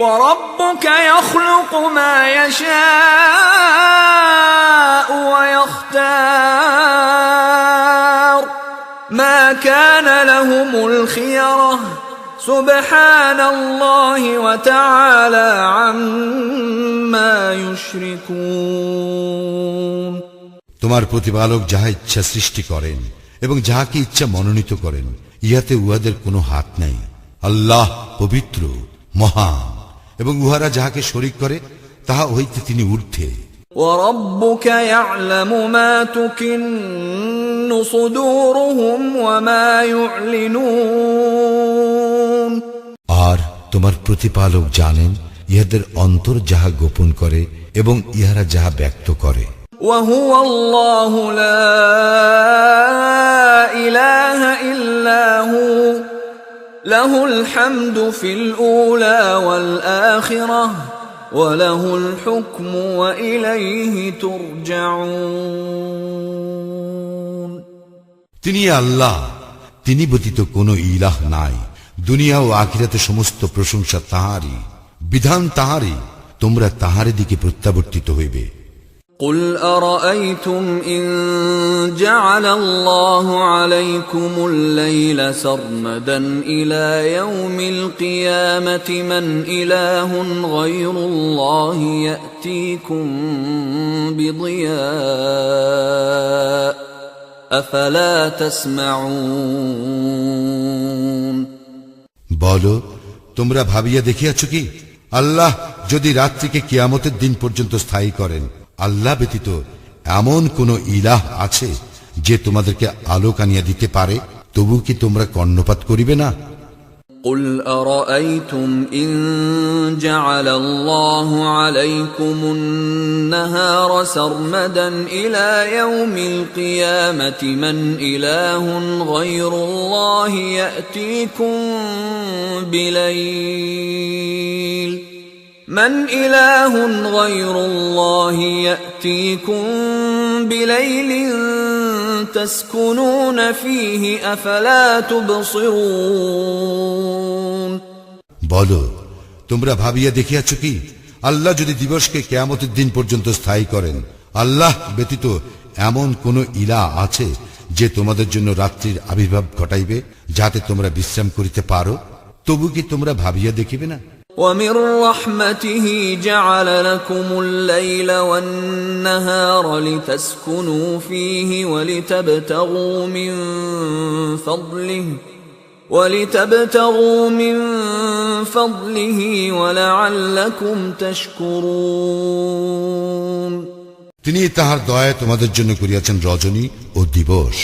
وربك يخلق ما يشاء ويختار ما كان لهم الخيرة سبحان الله وتعالى عما يشركون তোমার প্রতিপালক যাহা ইচ্ছা সৃষ্টি করেন এবং যাহাকে ইচ্ছা মনোনীত করেন, ইহাতে উহাদের কোনো হাত নাই। আল্লাহ পবিত্র, মহান, এবং উহারা যাহাকে শরীক করে তাহা হইতে তিনি ঊর্ধ্বে। وربك يعلم ما تكن صدورهم وما يعلنون আর তোমার প্রতিপালক জানেন ইহাদের অন্তর যাহা গোপন করে এবং ইহারা যাহা ব্যক্ত করে। وهو الله لا إله إلا هو له الحمد في الأولى والآخرة وله الحكم وإليه ترجعون তিনি আল্লাহ, তিনি ব্যতীত কোনো ইলাহ নাই। দুনিয়া ও আখিরাতে সমস্ত প্রশংসা তাহারই, বিধান তাহারই, তোমরা তাহারই দিকে প্রত্যাবর্তিত হইবে। قل أرأيتم إن جعل الله عليكم الليل سرمدا إلى يوم القيامة من إله غير الله يأتيكم بضياء أفلا تسمعون বলো, তোমরা ভাবিয়া দেখিয়াছ কি, আল্লাহ যদি রাত্রিকে কিয়ামতের দিন পর্যন্ত স্থায়ী করেন, আল্লাহ ব্যতীত এমন কোন ইলাহ আছে যে তোমাদেরকে আলোক আনিয়া দিতে পারে? তবু কি তোমরা কর্ণপাত করিবে না? قل أرأيتم إن جعل الله عليكم النهار سرمدا إلى يوم القيامة من إله غير الله يأتيكم بليل من إله غير الله يأتيكم بليل تسكنون فيه أفلا تبصرون বলো, তোমরা ভাবিয়া দেখিয়াছ কি, আল্লাহ যদি দিবসকে কিয়ামতের দিন পর্যন্ত স্থায়ী করেন, আল্লাহ ব্যতীত এমন কোন ইলাহ আছে যে তোমাদের জন্য রাত্রির আবির্ভাব ঘটাইবে যাতে তোমরা বিশ্রাম করিতে পারো? তবু কি তোমরা ভাবিয়া দেখিবে না? ومن رحمته جعل لكم الليل والنهار لتسكنوا فيه ولتبتغوا من فضله ولعلكم تشكرون তিনি তাহার দয়ায় তোমাদের জন্য করিয়াছেন রজনী ও দিবস,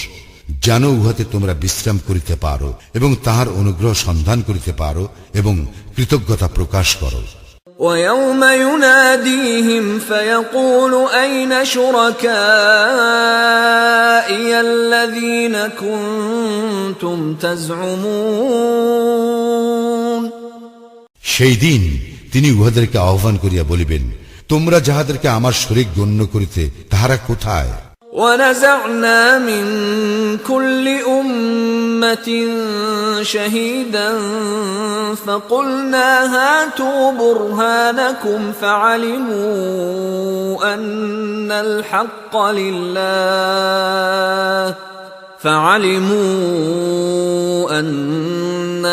যেন উহাতে তোমরা বিশ্রাম করিতে পারো এবং তাহার অনুগ্রহ সন্ধান করিতে পারো এবং কৃতজ্ঞতা প্রকাশ করো। ويوم يناديهم فيقول أين شركائي الذين كنتم تزعمون সেই দিন তিনি উহাদেরকে আহ্বান করিয়া বলিবেন, তোমরা যাহাদেরকে আমার শরীক গণ্য করিতে তাহারা কোথায়? ونزعنا من كل أمة شهيدا فقلنا هاتوا برهانكم فعلموا أن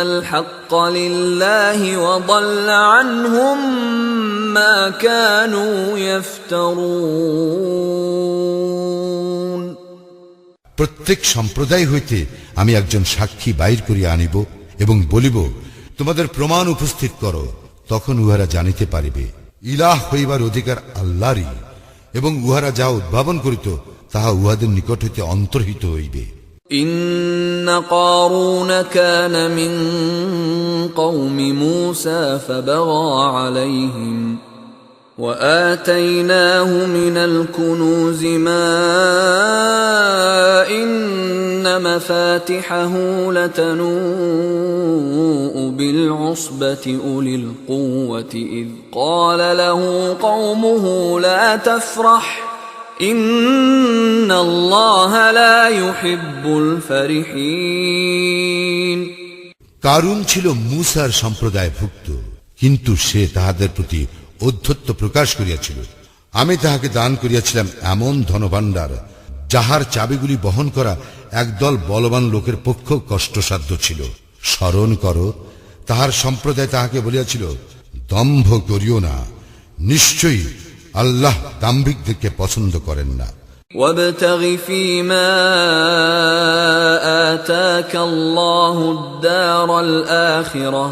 الحق لله وضل عنهم ما كانوا يفترون প্রত্যেক সম্প্রদায় হইতে আমি একজন সাক্ষী বাইর করিয়া আনিব এবং বলিব, তোমাদের প্রমাণ উপস্থিত করো। তখন উহারা জানিতে পারিবে ইলাহ হইবার অধিকার আল্লাহরই, এবং উহারা যা উদ্ভাবন করিত তাহা উহাদের নিকট হইতে অন্তর্হিত হইবে। إن قارون كان من قوم موسى فبغى عليهم وآتيناه من الكنوز ما إن مفاتحه لتنوء بالعصبة أولي القوة إذ قال له قومه لا تفرح إن الله لا يحب الفرحين কারুন ছিল মূসার সম্প্রদায়ভুক্ত, কিন্তু সে তাহাদের প্রতি ঔদ্ধত্য প্রকাশ করিয়াছিল। আমি তাহাকে দান করিয়াছিলাম এমন ধনভাণ্ডার যাহার চাবিগুলি বহন করা একদল বলবান লোকের পক্ষ কষ্টসাধ্য ছিল। স্মরণ করো, তাহার সম্প্রদায় তাহাকে বলিয়াছিল, দম্ভ করিও না, নিশ্চয়ই আল্লাহ দাম্ভিকদেরকে পছন্দ করেন না। وابتغ فيما آتاك الله الدار الآخرة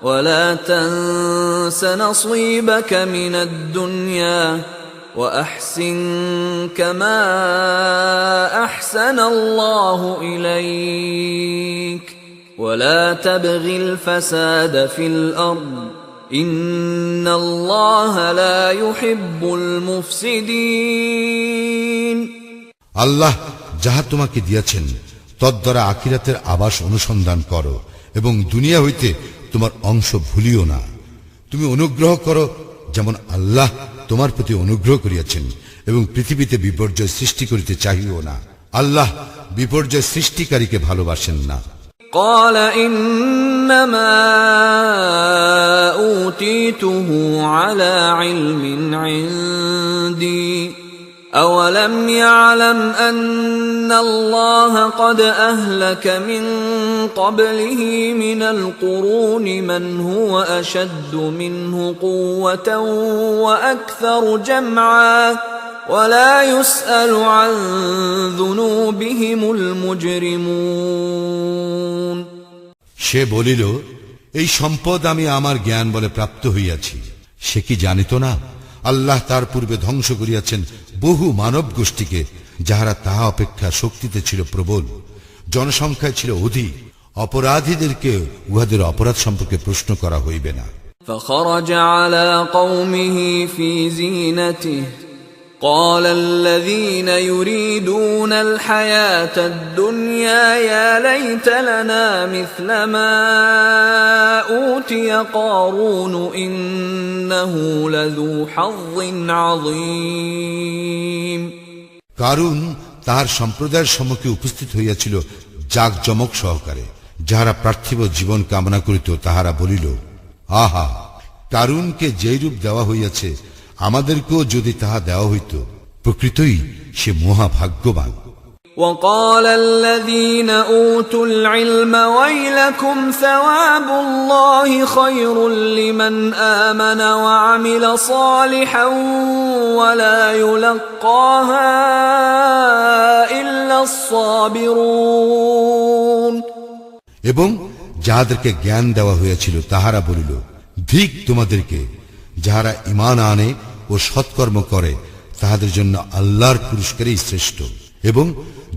ولا تنس نصيبك من الدنيا وأحسن كما أحسن الله إليك ولا تبغ الفساد في الأرض إن الله لا يحب المفسدين আল্লাহ যাহা তোমাকে দিয়াছেন তদ্বারা আখিরাতের আবাস অনুসন্ধান করো এবং দুনিয়া হইতে তোমার অংশ ভুলিও না। তুমি অনুগ্রহ করো যেমন আল্লাহ তোমার প্রতি অনুগ্রহ করিয়াছেন, এবং পৃথিবীতে বিপর্যয় সৃষ্টি করিতে চাহিও না। আল্লাহ বিপর্যয় সৃষ্টিকারীকে ভালোবাসেন না। قال إنما أوتيته على علم عندي أولم يعلم أن الله قد أهلك من قبله من القرون من هو أشد منه قوة وأكثر جمعا ولا يسأل عن ذنوبهم المجرمون সে বলিল, এই সম্পদ আমি আমার জ্ঞান বলে প্রাপ্ত হইয়াছি। সে কি জানিত না আল্লাহ তার পূর্বে ধ্বংস করিয়াছেন বহু মানব গোষ্ঠীকে, যাহারা তাহা অপেক্ষা শক্তিতে ছিল প্রবল, জনসংখ্যায় ছিল অধিক। অপরাধীদেরকে উহাদের অপরাধ সম্পর্কে প্রশ্ন করা হইবে না। فخرج على قومه في زينته قال الذين يريدون الحياة الدنيا يا ليت لنا مثل ما أوتي قارون إنه لذو حظ عظيم কারুন তাহার সম্প্রদায়ের সম্মুখে উপস্থিত হইয়াছিল জাকজমক সহকারে। যাহারা পার্থিব জীবন কামনা করিত তাহারা বলিল, আহা, কারুনকে যেই রূপ দেওয়া হইয়াছে আমাদেরকেও যদি তাহা দেওয়া হইত, প্রকৃতই সে মহাভাগ্যবান। وقال الذين أوتوا العلم ويلكم ثواب الله خير لمن آمن وعمل صالحا ولا يلقاها إلا الصابرون এবং যাহাদেরকে জ্ঞান দেওয়া হয়েছিল তাহারা বলিল, ধিক তোমাদেরকে, যাহারা ঈমান আনে ও সৎকর্ম করে তাহাদের জন্য আল্লাহর পুরস্কারই শ্রেষ্ঠ, এবং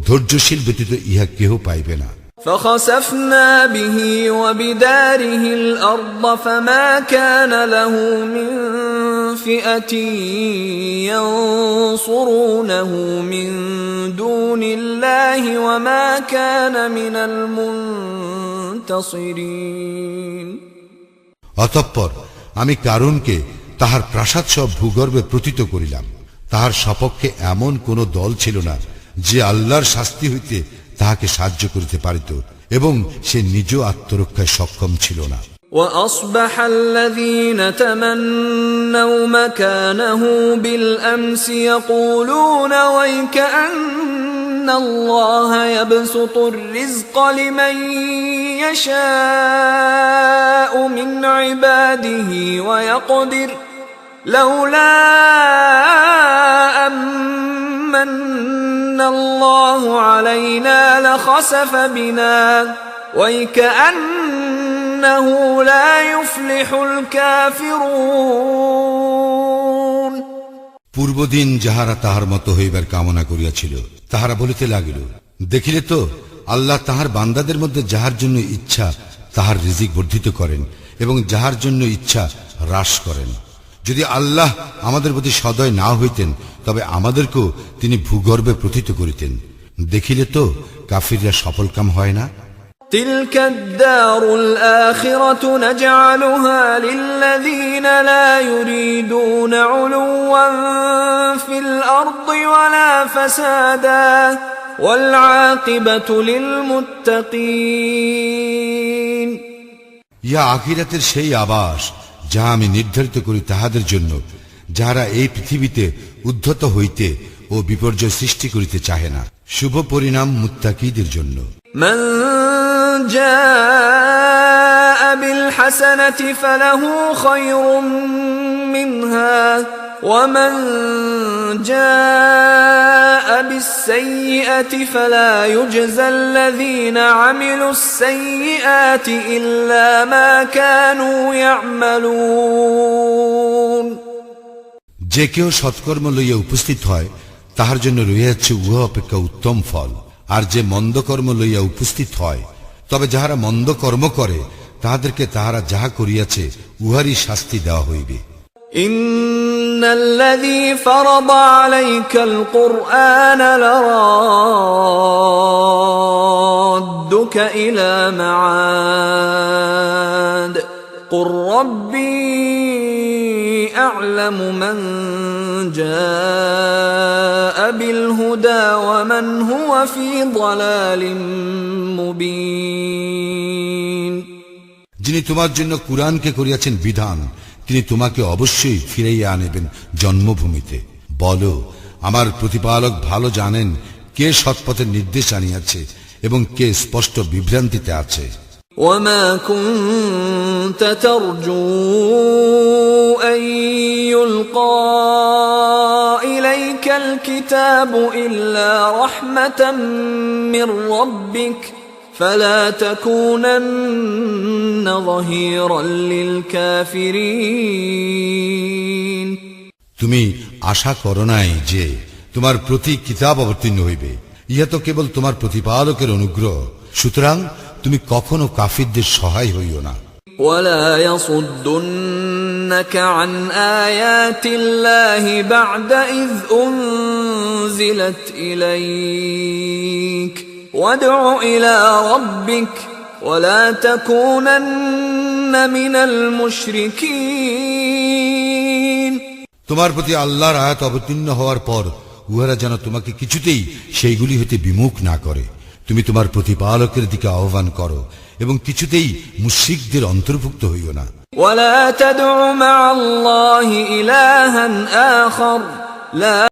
ধৈর্যশীল ব্যতীত ইহা কেহ পাইবে না। فخسفنا به وبداره الأرض فما كان له من فئة ينصرونه من دون الله وما كان من المنتصرين অতঃপর আমি কারুনকে তাহার প্রাসাদ সব ভূগর্ভে প্রথিত করিলাম। তাহার সপক্ষে এমন কোন দল ছিল না যে আল্লাহর শাস্তি হইতে তাহাকে সাহায্য করিতে পারিত, এবং সে নিজ আত্মরক্ষায় সক্ষম ছিল না। وأصبح الذين تمنوا مكانه بالأمس يقولون ويكأن الله يبسط الرزق لمن يشاء من عباده ويقدر لولا أمن الله علينا لخسف بنا ويكأنه لا يفلح الكافرون পূর্বদিন যাহারা তাহার মতো হইবার কামনা করিয়াছিল তাহারা বলিতে লাগিল, দেখিলে তো আল্লাহ তাহার বান্দাদের মধ্যে যাহার জন্য ইচ্ছা তাহার রিজিক বর্ধিত করেন এবং যাহার জন্য ইচ্ছা হ্রাস করেন। যদি আল্লাহ আমাদের প্রতি সদয় না হইতেন তবে আমাদেরকেও তিনি ভূগর্ভে প্রথিত করিতেন। দেখিলে তো কাফিররা সফলকাম হয় না। تلك الدار الآخرة نجعلها للذين لا يريدون علوا في الأرض ولا فسادا والعاقبة للمتقين ইয়া আখিরাতের সেই আবাস যাহা আমি নির্ধারিত করি তাহাদের জন্য যাহারা এই পৃথিবীতে উদ্ধত হইতে ও বিপর্যয় সৃষ্টি করিতে চাহে না। শুভ পরিণাম মুত্তাকীদের জন্য। من جاء بالحسنة فله خير منها ومن جاء بالسيئة فلا يجزى الذين عملوا السيئات إلا ما كانوا يعملون যে কেউ সৎকর্ম লইয়া উপস্থিত হয় তাহার জন্য রহিয়াছে উহা অপেক্ষা উত্তম ফল, আর যে মন্দ কর্ম লইয়া উপস্থিত হয় তবে যাহারা মন্দ কর্ম করে তাহাদেরকে তাহারা যাহা করিয়াছে উহারই শাস্তি দেওয়া হইবে। إن الذي فرض عليك القرآن لرادك إلى معاد قل ربي أعلم من جاء بالهدى ومن هو في ضلال مبين যিনি তোমার জন্য কুরআনকে করিয়াছেন বিধান তিনি তোমাকে অবশ্যই ফিরাইয়া আনিবেন জন্মভূমিতে। বলো, আমার প্রতিপালক ভালো জানেন কে সৎপথের নির্দেশ আনিয়াছে এবং কে স্পষ্ট বিভ্রান্তিতে আছে। وما كنت ترجو أن يلقى إليك الكتاب إلا رحمة من ربك فلا تكونن ظهيرا للكافرين তুমি আশা করো নাই যে তোমার প্রতি কিতাব অবতীর্ণ হইবে, ইহা তো কেবল তোমার প্রতিপালকের অনুগ্রহ, সুতরাং তুমি কখনো কাফিরদের সহায় হইও না। ولا يصدنك عن آيات الله بعد إذ أنزلت إليك وادع إلى ربك ولا تكونن من المشركين তোমার প্রতি আল্লাহর আয়াত অবতীর্ণ হওয়ার পর উহারা যেন তোমাকে কিছুতেই সেইগুলি হইতে বিমুখ না করে। তুমি তোমার প্রতিপালকের দিকে আহ্বান করো এবং কিছুতেই মুশরিকদের অন্তর্ভুক্ত হইও না। ولا تدع مع الله إلها آخر لا